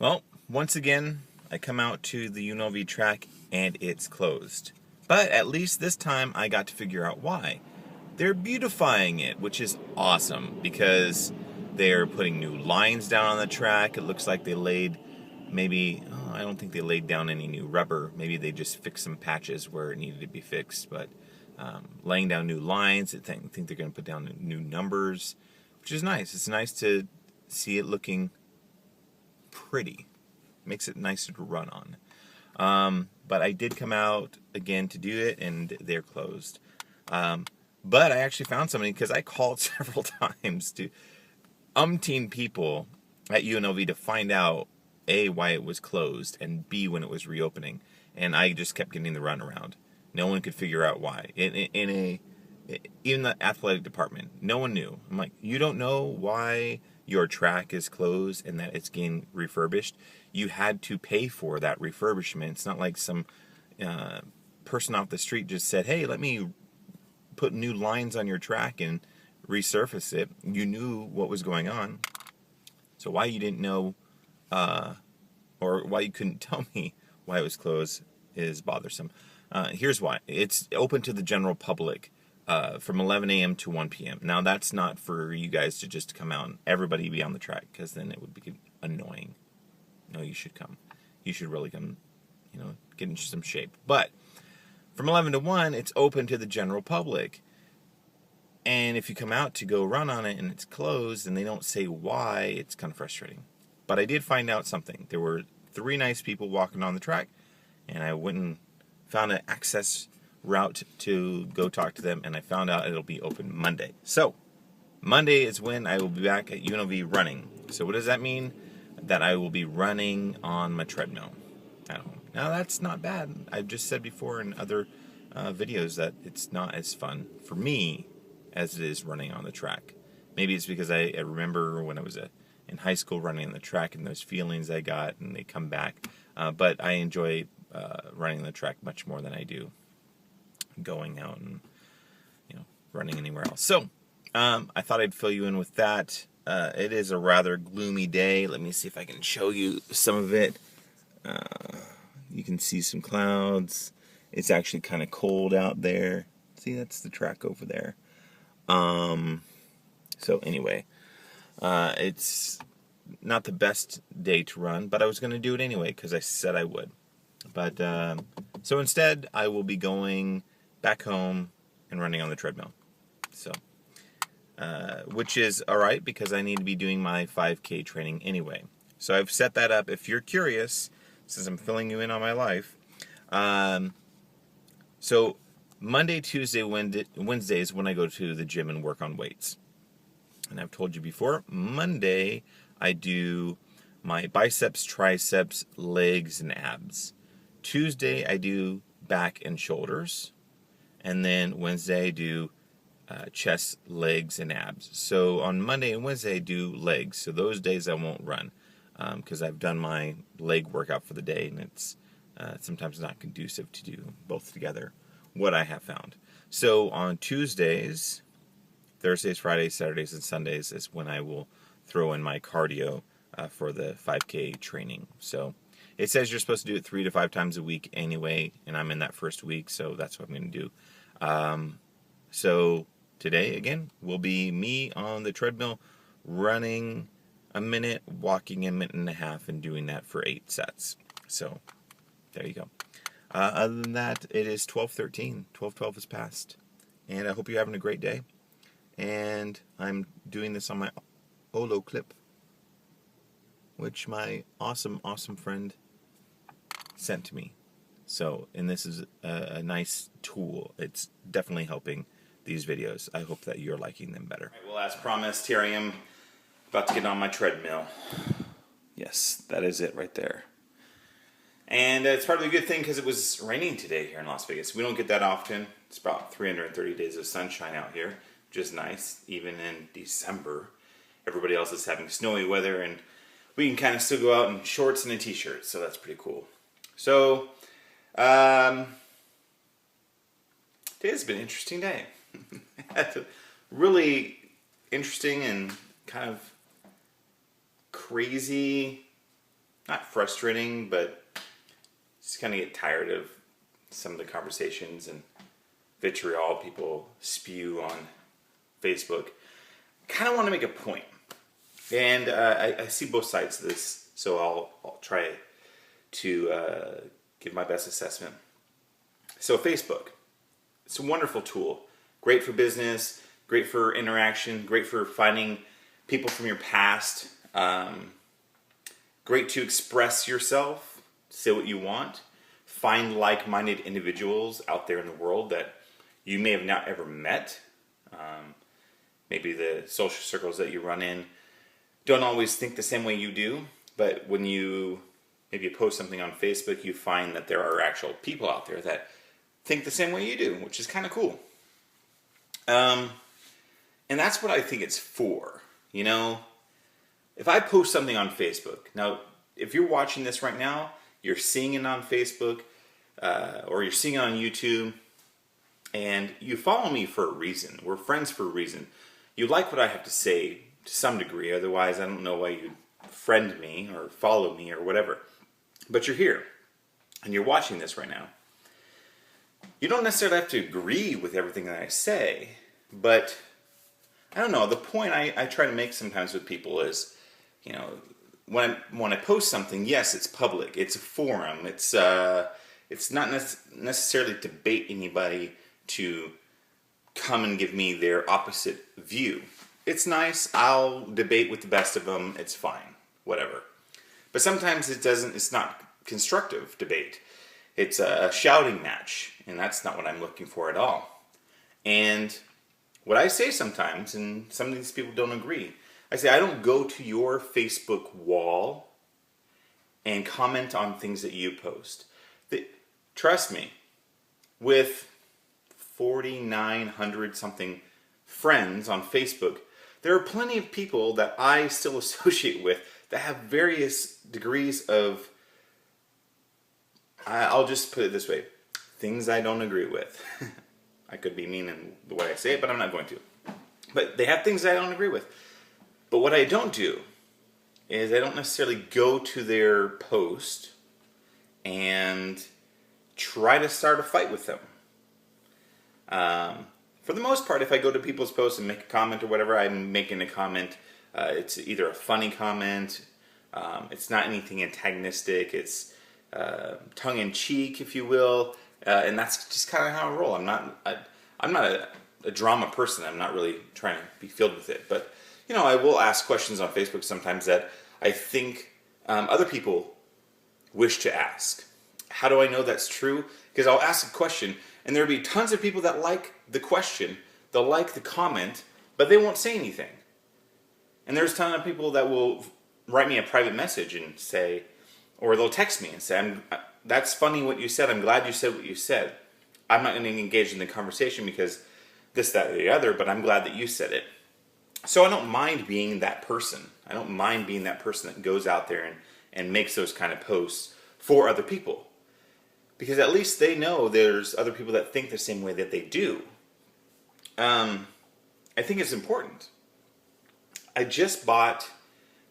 Well, once again, I come out to the UNLV track and it's closed. But at least this time I got to figure out why. They're beautifying it, which is awesome because they're putting new lines down on the track. It looks like they laid I don't think they laid down any new rubber. Maybe they just fixed some patches where it needed to be fixed. But laying down new lines, I think they're going to put down new numbers, which is nice. It's nice to see it looking pretty. Makes it nicer to run on. But I did come out again to do it, and they're closed. But I actually found somebody because I called several times to umpteen people at UNLV to find out A, why it was closed, and B, when it was reopening. And I just kept getting the runaround. No one could figure out why. Even the athletic department, no one knew. I'm like, you don't know why your track is closed and that it's getting refurbished? You had to pay for that refurbishment. It's not like some person off the street just said, hey, let me put new lines on your track and resurface it. You knew what was going on. So why you didn't know or why you couldn't tell me why it was closed is bothersome. Here's why. It's open to the general public from 11 a.m. to 1 p.m. Now, that's not for you guys to just come out and everybody be on the track, because then it would be annoying. No, you should come. You should really come, get into some shape. But from 11 to 1, it's open to the general public. And if you come out to go run on it and it's closed and they don't say why, it's kind of frustrating. But I did find out something. There were 3 nice people walking on the track, and I went and found an access route to go talk to them, and I found out it'll be open Monday. So, Monday is when I will be back at UNLV running. So what does that mean? That I will be running on my treadmill at home. Now, that's not bad. I've just said before in other videos that it's not as fun for me as it is running on the track. Maybe it's because I remember when I was in high school running on the track and those feelings I got, and they come back. But I enjoy running on the track much more than I do going out and running anywhere else. So I thought I'd fill you in with that. It is a rather gloomy day. Let me see if I can show you some of it. You can see some clouds. It's actually kind of cold out there. See, that's the track over there. So anyway, it's not the best day to run, but I was going to do it anyway because I said I would. But so instead, I will be going back home and running on the treadmill. So, which is all right because I need to be doing my 5K training anyway. So I've set that up. If you're curious, since I'm filling you in on my life, so Monday, Tuesday, Wednesday is when I go to the gym and work on weights. And I've told you before, Monday I do my biceps, triceps, legs, and abs. Tuesday I do back and shoulders. And then Wednesday I do chest, legs, and abs. So on Monday and Wednesday I do legs. So those days I won't run because I've done my leg workout for the day, and it's sometimes not conducive to do both together, what I have found. So on Tuesdays, Thursdays, Fridays, Saturdays, and Sundays is when I will throw in my cardio for the 5K training. So it says you're supposed to do it 3 to 5 times a week anyway, and I'm in that first week, so that's what I'm going to do. So today, again, will be me on the treadmill running a minute, walking a minute and a half, and doing that for 8 sets. So there you go. Other than that, it is 12:13. 12:12 is past. And I hope you're having a great day. And I'm doing this on my Olo clip, which my awesome friend sent to me. So, and this is a nice tool. It's definitely helping these videos. I hope that you're liking them better. Right, well, as promised, here I am about to get on my treadmill. Yes, that is it right there. And it's probably a good thing because it was raining today here in Las Vegas. We don't get that often. It's about 330 days of sunshine out here, which is nice, even in December. Everybody else is having snowy weather, and we can kind of still go out in shorts and a t-shirt, so that's pretty cool. So, today's been an interesting day. Really interesting and kind of crazy not frustrating, but just kind of get tired of some of the conversations and vitriol people spew on Facebook. Kind of want to make a point, and I see both sides of this, so I'll try to give my best assessment. So Facebook, it's a wonderful tool, great for business, great for interaction, great for finding people from your past, great to express yourself, say what you want, find like-minded individuals out there in the world that you may have not ever met. Maybe the social circles that you run in don't always think the same way you do, but when you maybe post something on Facebook, you find that there are actual people out there that think the same way you do, which is kind of cool. And that's what I think it's for. You know, if I post something on Facebook, now if you're watching this right now, you're seeing it on Facebook, or you're seeing it on YouTube, and you follow me for a reason. We're friends for a reason. You like what I have to say to some degree, otherwise I don't know why you'd friend me or follow me or whatever. But you're here, and you're watching this right now. You don't necessarily have to agree with everything that I say, but I don't know, the point I try to make sometimes with people is, you know, when I post something, yes, it's public, it's a forum, it's not necessarily to debate anybody to come and give me their opposite view. It's nice, I'll debate with the best of them, it's fine, whatever. But sometimes it's not constructive debate. It's a shouting match, and that's not what I'm looking for at all. And what I say sometimes, and some of these people don't agree, I say I don't go to your Facebook wall and comment on things that you post. Trust me, with 4,900 something friends on Facebook, there are plenty of people that I still associate with that have various degrees of, I'll just put it this way, things I don't agree with. I could be mean in the way I say it, but I'm not going to. But they have things I don't agree with. But what I don't do is I don't necessarily go to their post and try to start a fight with them. For the most part, if I go to people's posts and make a comment or whatever, I'm making a comment. It's either a funny comment, it's not anything antagonistic, it's tongue-in-cheek, if you will, and that's just kind of how I roll. I'm not a drama person. I'm not really trying to be filled with it. But, you know, I will ask questions on Facebook sometimes that I think other people wish to ask. How do I know that's true? Because I'll ask a question, and there'll be tons of people that like the question, they'll like the comment, but they won't say anything. And there's a ton of people that will write me a private message and say, or they'll text me and say, that's funny what you said, I'm glad you said what you said. I'm not going to engage in the conversation because this, that, or the other, but I'm glad that you said it. So I don't mind being that person. I don't mind being that person that goes out there and makes those kind of posts for other people. Because at least they know there's other people that think the same way that they do. I think it's important. I just bought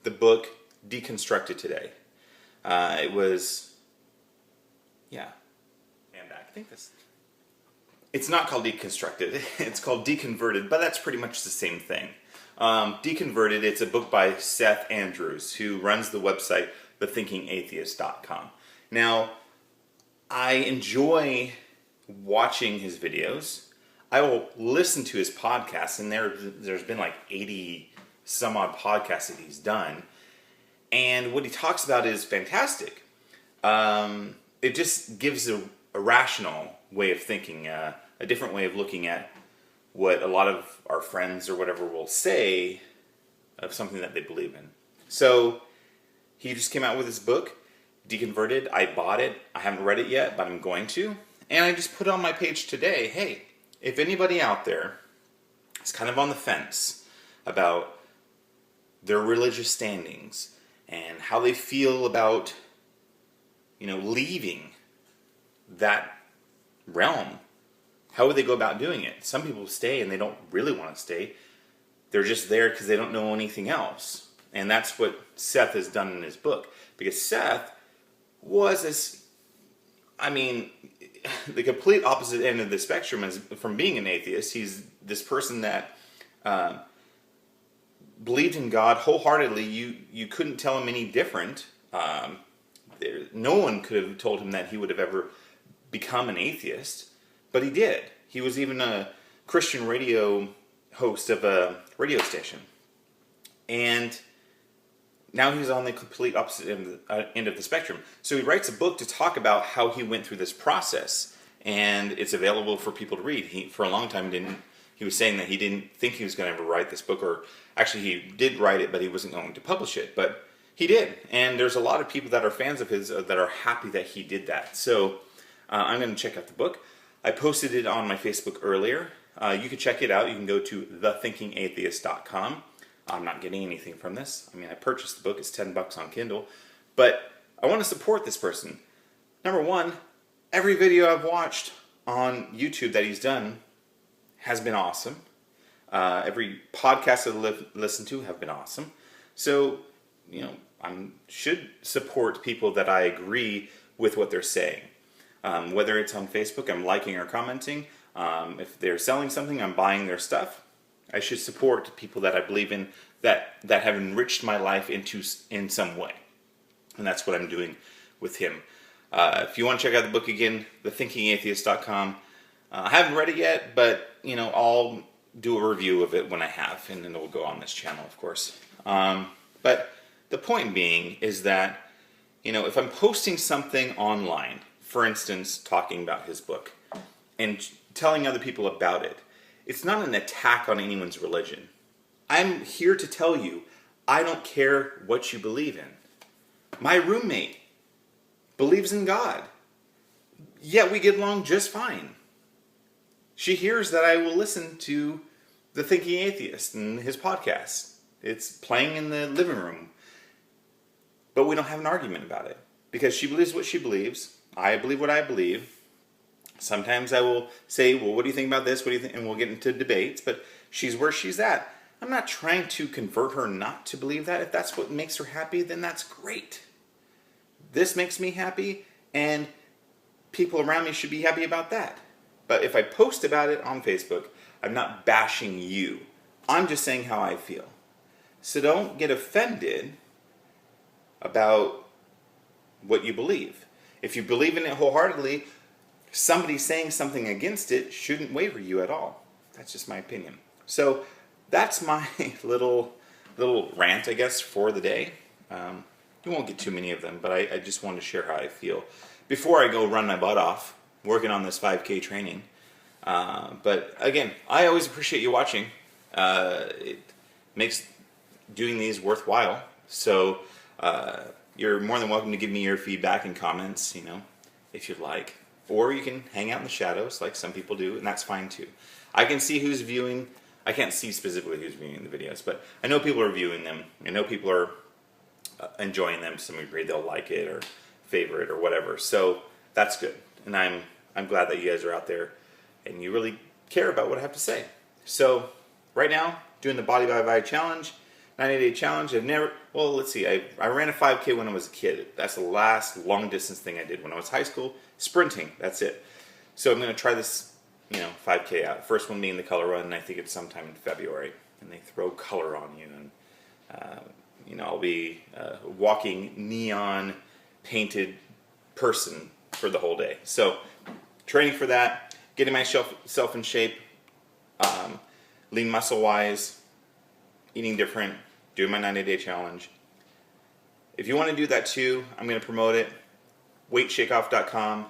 the book Deconstructed today. It was, and I think this. It's not called Deconstructed. It's called Deconverted, but that's pretty much the same thing. Deconverted, it's a book by Seth Andrews, who runs the website thethinkingatheist.com. Now, I enjoy watching his videos. I will listen to his podcasts, and there's been like 80 some odd podcasts that he's done. And what he talks about is fantastic. It just gives a rational way of thinking, a different way of looking at what a lot of our friends or whatever will say of something that they believe in. So he just came out with his book, Deconverted. I bought it. I haven't read it yet, but I'm going to. And I just put on my page today, hey, if anybody out there is kind of on the fence about their religious standings and how they feel about, leaving that realm, how would they go about doing it? Some people stay and they don't really want to stay. They're just there because they don't know anything else. And that's what Seth has done in his book. Because Seth was this, I mean, the complete opposite end of the spectrum is from being an atheist. He's this person that believed in God wholeheartedly. You couldn't tell him any different. No one could have told him that he would have ever become an atheist, but he did. He was even a Christian radio host of a radio station. And now he's on the complete opposite end of the spectrum. So he writes a book to talk about how he went through this process, and it's available for people to read. He, for a long time, he was saying that he didn't think he was going to ever write this book, or actually he did write it, but he wasn't going to publish it. But he did, and there's a lot of people that are fans of his that are happy that he did that. So I'm going to check out the book. I posted it on my Facebook earlier. You can check it out. You can go to thethinkingatheist.com. I'm not getting anything from this. I mean, I purchased the book. It's $10 on Kindle. But I want to support this person. Number one, every video I've watched on YouTube that he's done has been awesome. Every podcast I've listened to have been awesome. So, I should support people that I agree with what they're saying. Whether it's on Facebook, I'm liking or commenting. If they're selling something, I'm buying their stuff. I should support people that I believe in that have enriched my life in some way. And that's what I'm doing with him. If you want to check out the book again, thethinkingatheist.com. I haven't read it yet, but I'll do a review of it when I have, and then it will go on this channel, of course. But the point being is that, if I'm posting something online, for instance, talking about his book, and telling other people about it, it's not an attack on anyone's religion. I'm here to tell you, I don't care what you believe in. My roommate believes in God, yet we get along just fine. She hears that I will listen to The Thinking Atheist and his podcast. It's playing in the living room. But we don't have an argument about it. Because she believes what she believes. I believe what I believe. Sometimes I will say, well, what do you think about this? What do you think? And we'll get into debates. But she's where she's at. I'm not trying to convert her not to believe that. If that's what makes her happy, then that's great. This makes me happy, and people around me should be happy about that. But if I post about it on Facebook, I'm not bashing you. I'm just saying how I feel. So don't get offended about what you believe. If you believe in it wholeheartedly, somebody saying something against it shouldn't waver you at all. That's just my opinion. So that's my little rant, I guess, for the day. You won't get too many of them, but I just wanted to share how I feel before I go run my butt off working on this 5K training. But again, I always appreciate you watching. It makes doing these worthwhile. So you're more than welcome to give me your feedback and comments, if you'd like. Or you can hang out in the shadows like some people do, and that's fine too. I can see who's viewing. I can't see specifically who's viewing the videos, but I know people are viewing them. I know people are enjoying them to some degree. They'll like it or favor it or whatever. So that's good. And I'm glad that you guys are out there and you really care about what I have to say. So right now, doing the Body by Vibe challenge, 90-day challenge. I ran a 5K when I was a kid. That's the last long distance thing I did when I was high school. Sprinting, that's it. So I'm going to try this, 5K out. First one being the color run, and I think it's sometime in February. And they throw color on you, and I'll be a walking neon painted person for the whole day. So training for that, getting myself in shape, lean muscle wise, eating different, doing my 90-day challenge. If you want to do that too, I'm going to promote it. WeightShakeOff.com.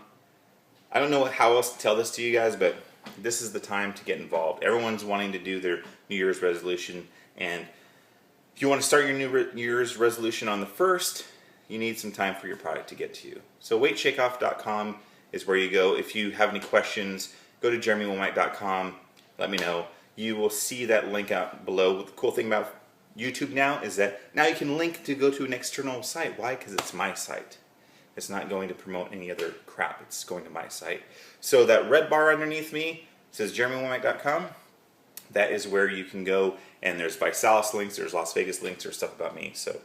I don't know how else to tell this to you guys, but this is the time to get involved. Everyone's wanting to do their New Year's resolution, and if you want to start your New Year's resolution on the 1st, you need some time for your product to get to you. So WeightShakeOff.com is where you go. If you have any questions, go to JeremyWomack.com. Let me know. You will see that link out below. The cool thing about YouTube now is that now you can link to go to an external site. Why? Because it's my site. It's not going to promote any other crap. It's going to my site. So that red bar underneath me says JeremyWomack.com. that is where you can go. And there's Visalis links, there's Las Vegas links, there's stuff about me. So